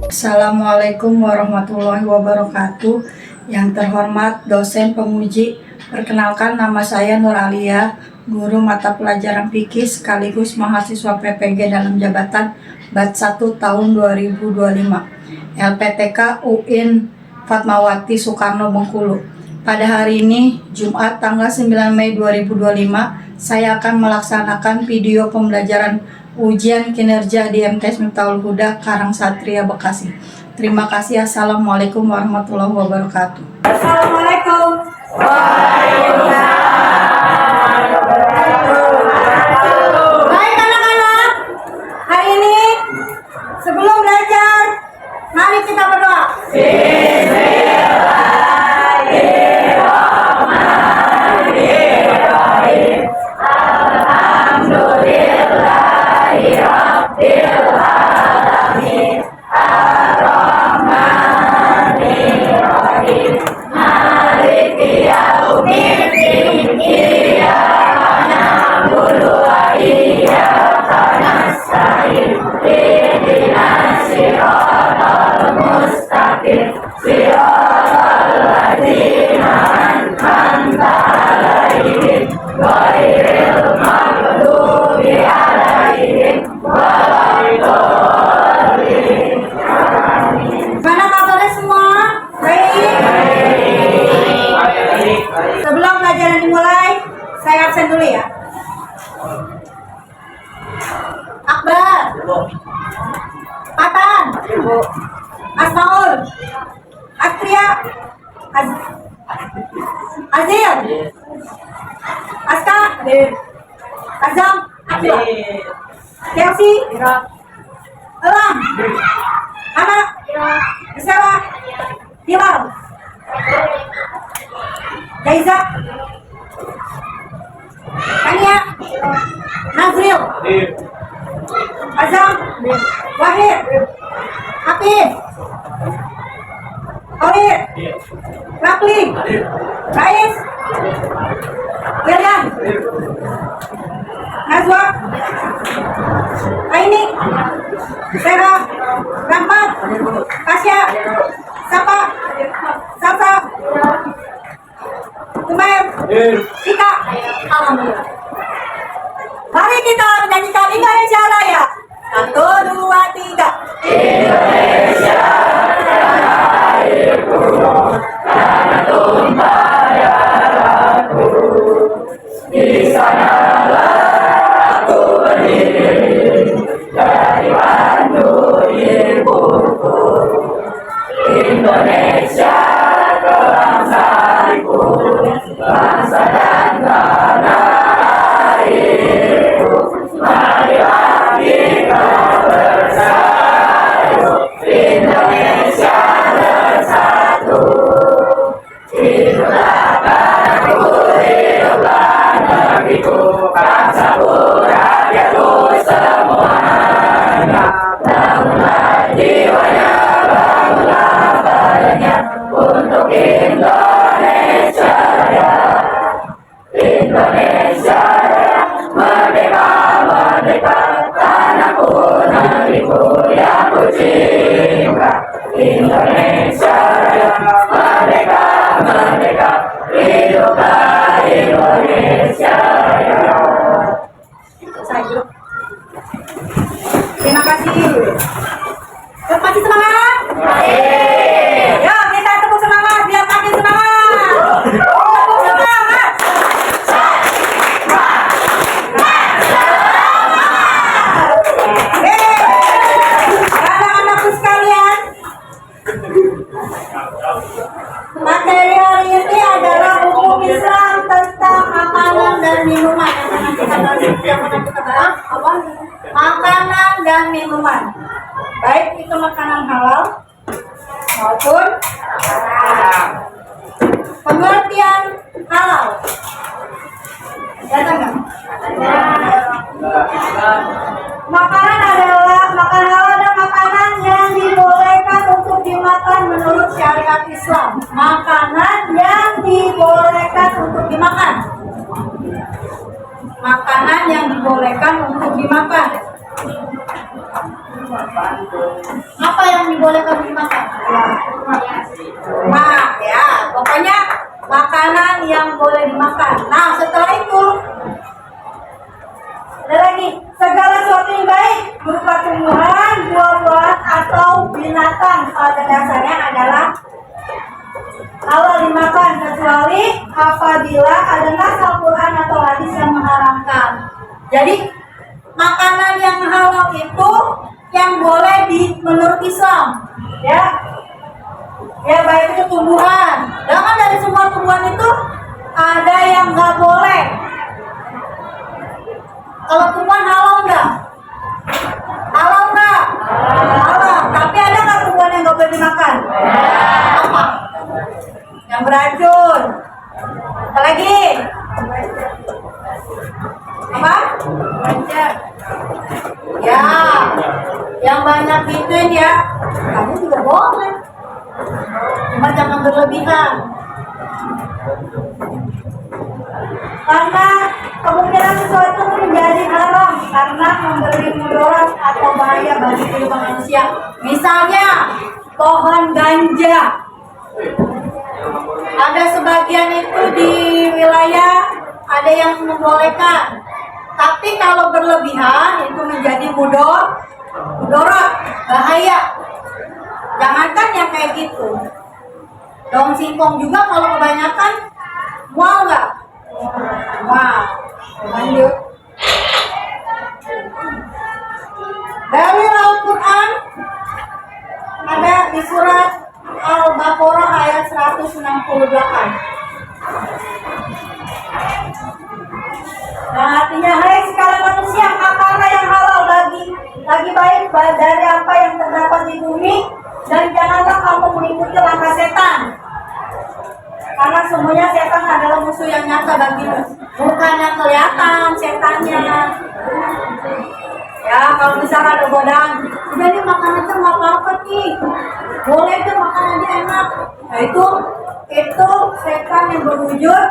Assalamualaikum warahmatullahi wabarakatuh. Yang terhormat dosen penguji, perkenalkan nama saya Nur Alia, guru mata pelajaran fikih sekaligus mahasiswa PPG dalam jabatan Bat 1 tahun 2025 LPTK UIN Fatmawati Soekarno Bengkulu. Pada hari ini, Jumat tanggal 9 Mei 2025, saya akan melaksanakan video pembelajaran ujian kinerja di MTs Miftahul Huda Karangsatria Bekasi. Terima kasih. Assalamualaikum warahmatullahi wabarakatuh. Assalamualaikum. Waalaikumsalam. Baik anak-anak, hari ini sebelum belajar, mari kita berdoa. Mana kabarnya semua? Baik. Sebelum pelajaran dimulai, saya absen dulu ya. Akbar, Patan, Asmaul, Astria, Azil, Aska, Azam, Chelsea, Elang, Anak, Isara, Hilal, Jaiza, Kania, Nazril, Azam, Wahid, Hafiz, Khalid, Rakli, Rais, William, Nazwa, Aini, Sarah, Rahmat, Tasya, Sapa, Sasa, Umair, Ika. Alhamdulillah. Mari kita menyanyikan Indonesia Raya. 1, 2, 3. Indonesia Raya airku, tanah tumpah darahku. Di sanalah aku berdiri, dari Bandung ibuku. Indonesia kebangsaan, bangsa dan tanah airku. Marilah kita bersatu, Indonesia bersatu. Hiduplah tanahku, hiduplah negeriku, bangsaku, rakyatku semuanya. Bangunlah jiwanya, bangunlah badannya untuk Indonesia Raya. Indonesia Raya, merdeka, merdeka, tanahku, negeriku yang ku cinta. Indonesia Raya, merdeka, merdeka, hiduplah Indonesia Raya. Terima kasih. Masih semangat? Yuk kita tepuk semangat biar makin semangat. Tepuk semangat. Anak-anakku sekalian, materi hari ini adalah hukum Islam tentang makanan dan minuman. Makanan dan minuman, baik itu makanan halal maupun haram. Pengertian halal, datang nggak? Makanan adalah makanan halal dan makanan yang dibolehkan untuk dimakan menurut syariat Islam. Makanan yang dibolehkan untuk dimakan. Makanan yang dibolehkan untuk dimakan. Apa yang dibolehkan dimakan? Nah, ya, pokoknya makanan yang boleh dimakan. Nah, setelah itu ada lagi, segala sesuatu yang baik berupa tumbuhan, buah-buahan atau binatang pada dasarnya adalah halal dimakan kecuali apabila ada nas Al-Quran atau hadis yang mengharamkan. Jadi makanan yang halal itu yang boleh menurut Islam, ya, baik itu tumbuhan. Jangan dari semua tumbuhan itu ada yang nggak boleh. Kalau tumbuhan halal nggak? Halal nggak? Halal. Tapi ada nggak tumbuhan yang nggak boleh dimakan? Apa? Yang beracun. Apa lagi? Apa? Ya, yang banyak gituin ya. Kamu juga boleh. Cuma jangan berlebihan. Karena kemungkinan sesuatu menjadi haram karena memberi mudarat atau bahaya bagi kehidupan manusia. Misalnya pohon ganja. Ada sebagian itu di wilayah ada yang membolehkan. Tapi kalau berlebihan itu menjadi mudarat, bahaya. Jangankan yang kayak gitu. Daun singkong juga kalau kebanyakan mual nggak? Wow, lanjut. Dari Al-Quran ada di surat Al-Baqarah ayat 168. Nah, artinya, hai sekalian manusia, makanlah yang halal lagi baik dari apa yang terdapat di bumi, dan janganlah kamu mengikuti langkah setan. Karena semuanya setan adalah musuh yang nyata bagimu, bukan yang kelihatan setannya. Ya, kalau misalnya ada godaan, udah nih makan aja nggak apa-apa nih, boleh deh makan aja enak. Nah itu setan yang berwujud.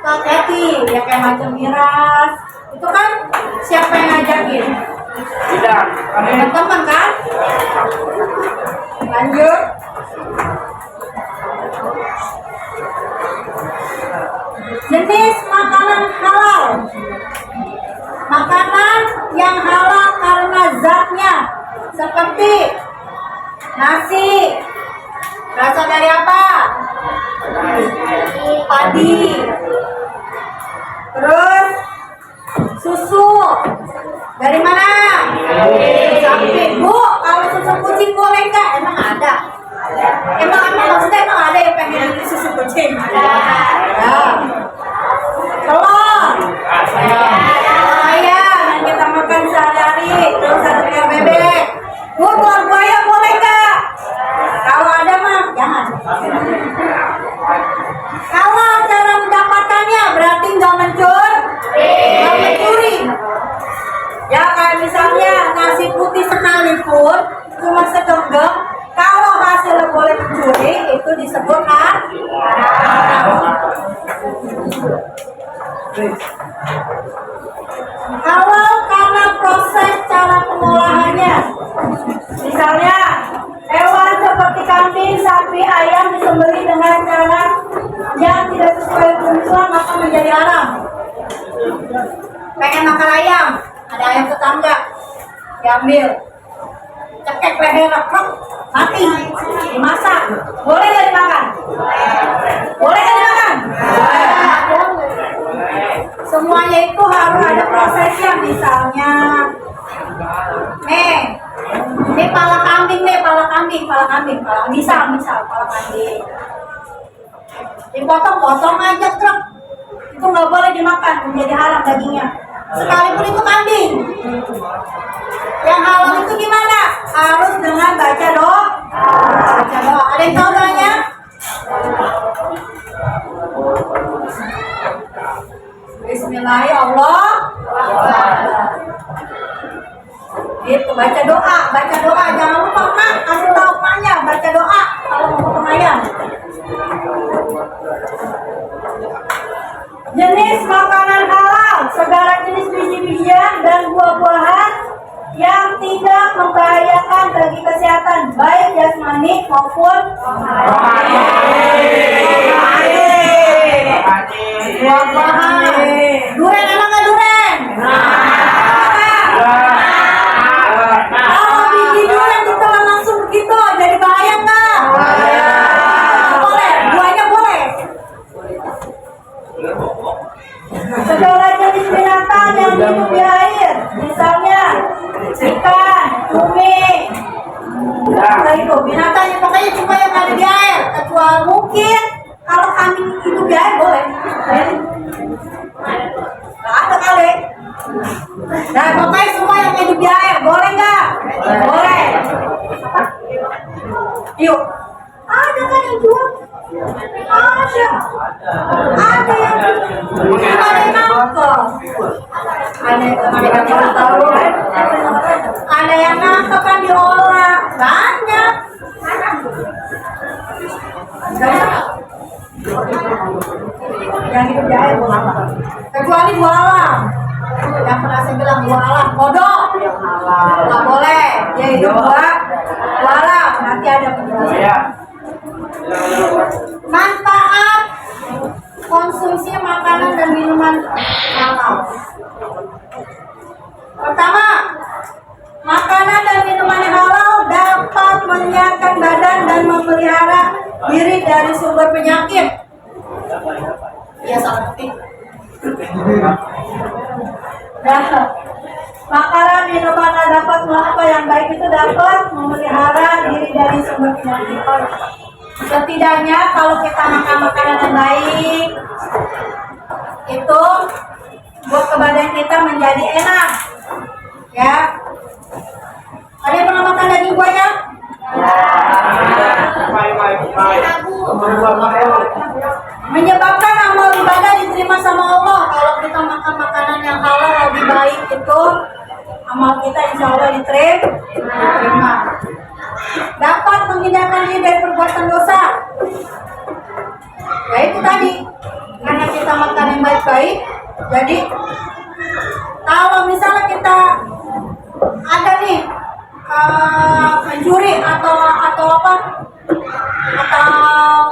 Hati-hati, ya kayak macam miras. Itu kan siapa yang ngajakin? Tidak. Teman-teman kan? Lanjut. Jenis makanan halal. Makanan yang halal karena zatnya seperti nasi. Berasal dari apa? Padi. Terus susu. Dari mana? Sapi. Bu, kalau susu kucing boleh nggak? Emang ada. Emang maksudnya ada yang pengen beli susu kucing? Ada. Telur. Ayam yang kita makan sehari-hari. Terus ada telur bebek. Bu, telur buaya boleh nggak? Kalau ada mah jangan. Kalau cara mendapatkannya berarti nggak mencuri. Ya kayak misalnya nasi putih sekalipun cuma segenggam, kalau hasilnya boleh mencuri itu disebut haram. Kalau karena proses cara pengolahannya, misalnya hewan seperti kambing, sapi, ayam disembelih dengan cara yang tidak sesuai hukum Islam maka menjadi haram. Pengen makan ayam, ada ayam tetangga, diambil, cekek leher, mati, dimasak, boleh nggak dimakan? Boleh nggak dimakan? Semuanya itu harus ada prosesnya, misalnya, ini pala kambing, misal pala kambing, dipotong-potong aja truk, itu nggak boleh dimakan, menjadi haram dagingnya. Sekalipun itu kambing. Yang halal itu gimana? Harus dengan baca doa. Ada yang tahu doanya? Bismillahirrahmanirrahim. Itu baca doa. Jangan lupa mak, kasih tahu maknya baca doa kalau mau potong ayam. Jenis makanan halal, segala jenis biji-bijian dan buah-buahan tidak membahayakan bagi kesehatan baik jasmani maupun rohani. Duren enak nggak duren? Kalau biji duren ditelan langsung begitu jadi bahaya nggak? Boleh, duanya boleh. Segala jenis binatang yang hidup di air, misalnya ikan, cumi, itu binatang yang pokoknya cuma yang ada di air, kecuali mungkin kalau kambing hidup di air boleh. Nggak ada kali. Nah pokoknya semua yang hidup di air boleh nggak? Boleh. Yuk. Ada kan yang jual? Ada yang nangkep. Ada yang nangkep kan diolah banyak. Yang hidup di air buah apa? Kecuali buah alam. Yang pernah saya bilang buah alam, kodok nggak boleh. Dia hidup buah alam. Nanti ada penjelasan. Manfaat konsumsi makanan dan minuman halal. Pertama, makanan dan minuman halal dapat menyehatkan badan dan memelihara diri dari sumber penyakit. Ya, sangat penting. Makanan minuman dapat melakukan yang baik itu dapat memelihara diri dari sumber penyakit. Setidaknya kalau kita makan makanan yang baik itu buat ke badan kita menjadi enak, ya. Ada yang pernah makan daging buaya? Menyebabkan amal ibadah diterima sama Allah. Kalau kita makan makanan yang halal lebih baik itu amal kita insya Allah diterima. Dapat menghindarkan diri dari perbuatan dosa. Ya itu tadi, karena kita makan yang baik-baik. Jadi kalau misalnya kita ada nih mencuri atau apa atau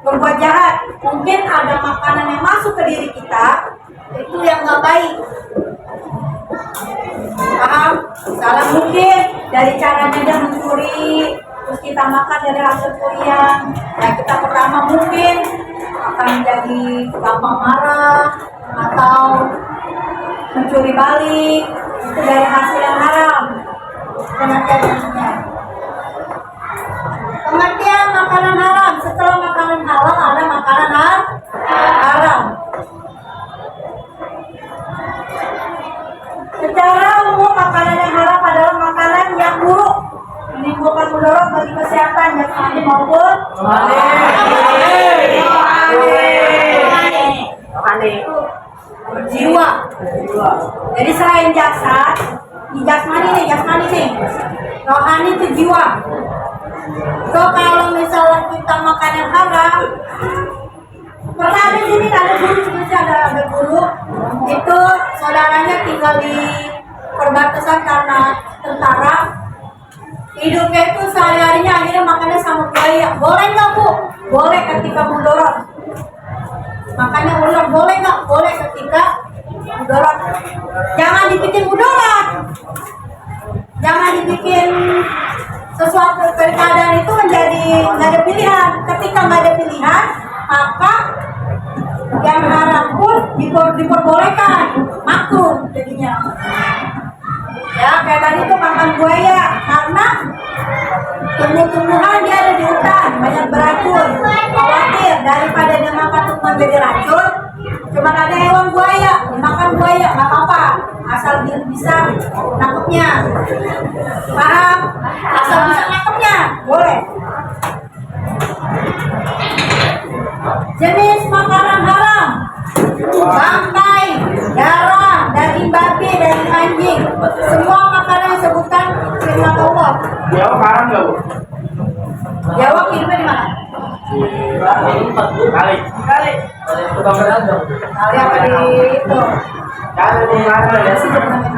berbuat jahat, mungkin ada makanan yang masuk ke diri kita itu yang nggak baik. Paham? Salah mungkin dari caranya dia mencuri, terus kita makan dari hasil curian. Ya kita pertama mungkin akan menjadi gampang marah atau mencuri balik itu dari hasil yang haram. Pengertiannya. Pengertian makanan haram. Setelah makanan halal ada makanan haram. Secara umum makanan yang haram adalah makanan yang buruk, menimbulkan mudarat bagi kesehatan jasmani maupun jiwa. Jadi selain jasad, jasmani nih, rohani itu jiwa. So kalau misalnya kita makan yang haram, pernah ada sini ada guru sebetulnya ada guru itu saudaranya tinggal di perbatasan karena tentara, hidupnya itu sehari-harinya akhirnya makannya sama buaya. Boleh nggak Bu? Boleh ketika mudorot. Makannya ular boleh nggak? Boleh ketika mudorot. Jangan dibikin mudorot. Jangan dibikin sesuatu keadaan itu menjadi nggak ada pilihan. Ketika nggak ada pilihan, maka yang haram pun diperbolehkan, makruh jadinya. Ya kayak tadi tuh makan buaya karena tumbuh-tumbuhan dia ada di hutan banyak beracun, khawatir daripada dia makan tumbuhan jadi racun, cuma ada hewan buaya dimakan buaya nggak apa-apa asal dia bisa nangkepnya. Paham? Asal bisa nangkepnya boleh. Jenis makanan haram: bangkai, darah, daging babi, daging anjing, semua makanan yang disebutkan firman Allah. Jawa haram nggak Bu? Jawa hidupnya di mana? Kali. Kali apa di itu? Kali di mana ya?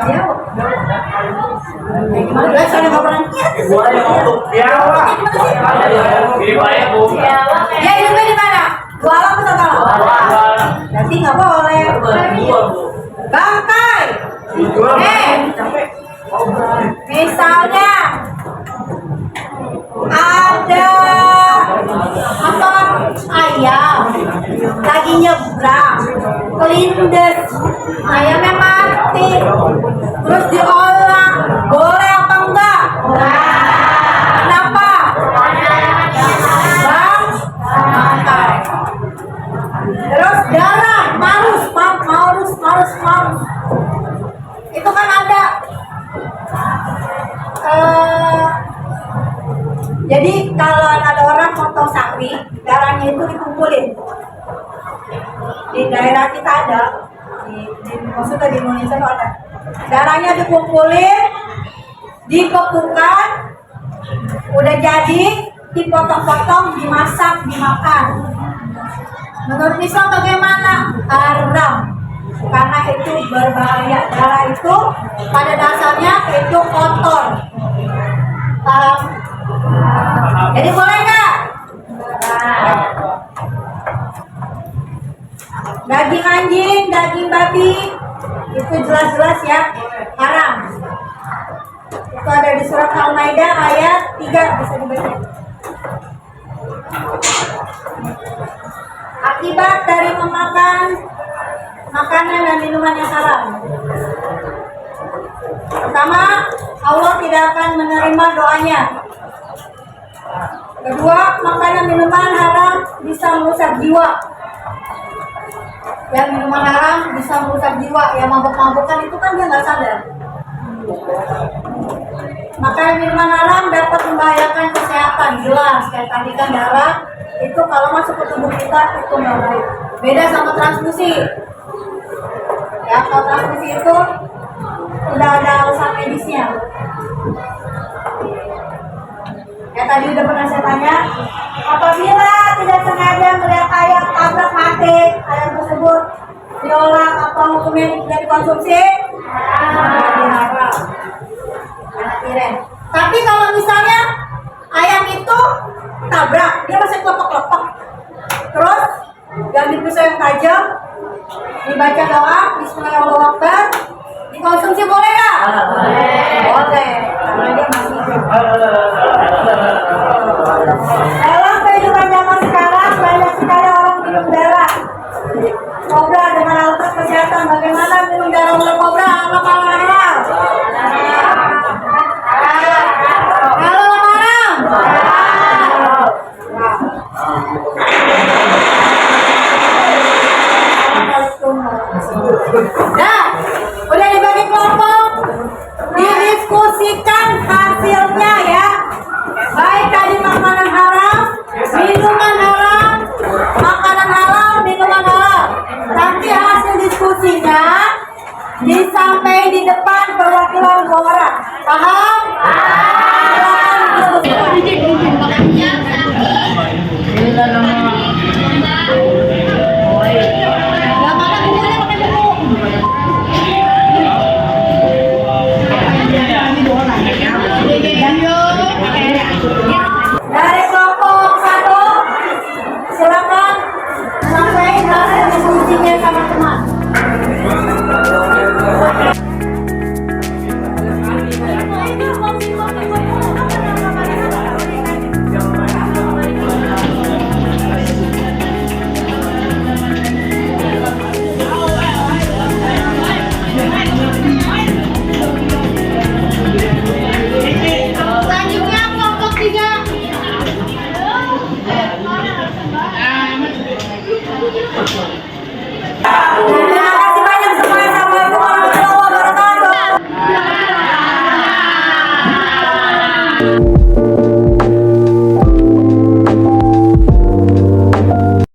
Jawa. Gimana guys, saya nggak pernah lihat. Ya hidupnya di mana? Jualan atau apa? Berarti nggak boleh. Bangkai. Misalnya ada apa ayam lagi nyebrang kelindes ayamnya mati terus diolah boleh apa enggak? Kenapa? Bangkai. Terus darah marus itu kan ada jadi kalau ada orang potong sapi, darahnya itu dikumpulin. Di daerah kita ada, maksudnya di Indonesia itu ada. Darahnya dikumpulin, dibekukan, udah jadi, dipotong-potong, dimasak, dimakan. Menurut Islam bagaimana? Haram. Karena itu berbahaya. Darah itu pada dasarnya itu kotor. Haram. Jadi boleh nggak? Daging anjing, daging babi itu jelas-jelas ya haram. Itu ada di surat Al-Maidah ayat 3 bisa dibaca. Akibat dari memakan makanan dan minuman yang haram. Pertama, Allah tidak akan menerima doanya. Kedua, makanan minuman haram bisa merusak jiwa. Yang minuman haram bisa merusak jiwa. Yang mabuk-mabukan itu kan dia nggak sadar. Makanan minuman haram dapat membahayakan kesehatan. Jelas, kayak tadi kan darah itu kalau masuk ke tubuh kita itu nggak baik. Beda sama transfusi. Ya, kalau transfusi itu udah ada alasan medisnya. Ya tadi udah pernah saya tanya, apabila tidak sengaja melihat ayam tabrak mati, ayam tersebut diolah atau hukumnya tidak dikonsumsi, dilarang. Tapi kalau misalnya ayam itu tabrak, dia masih kelepek-kelepek, terus diambil pisau yang tajam, dibaca doa, Bismillahirrahmanirrahim, dikonsumsi boleh nggak? Boleh, karena dia masih hidup.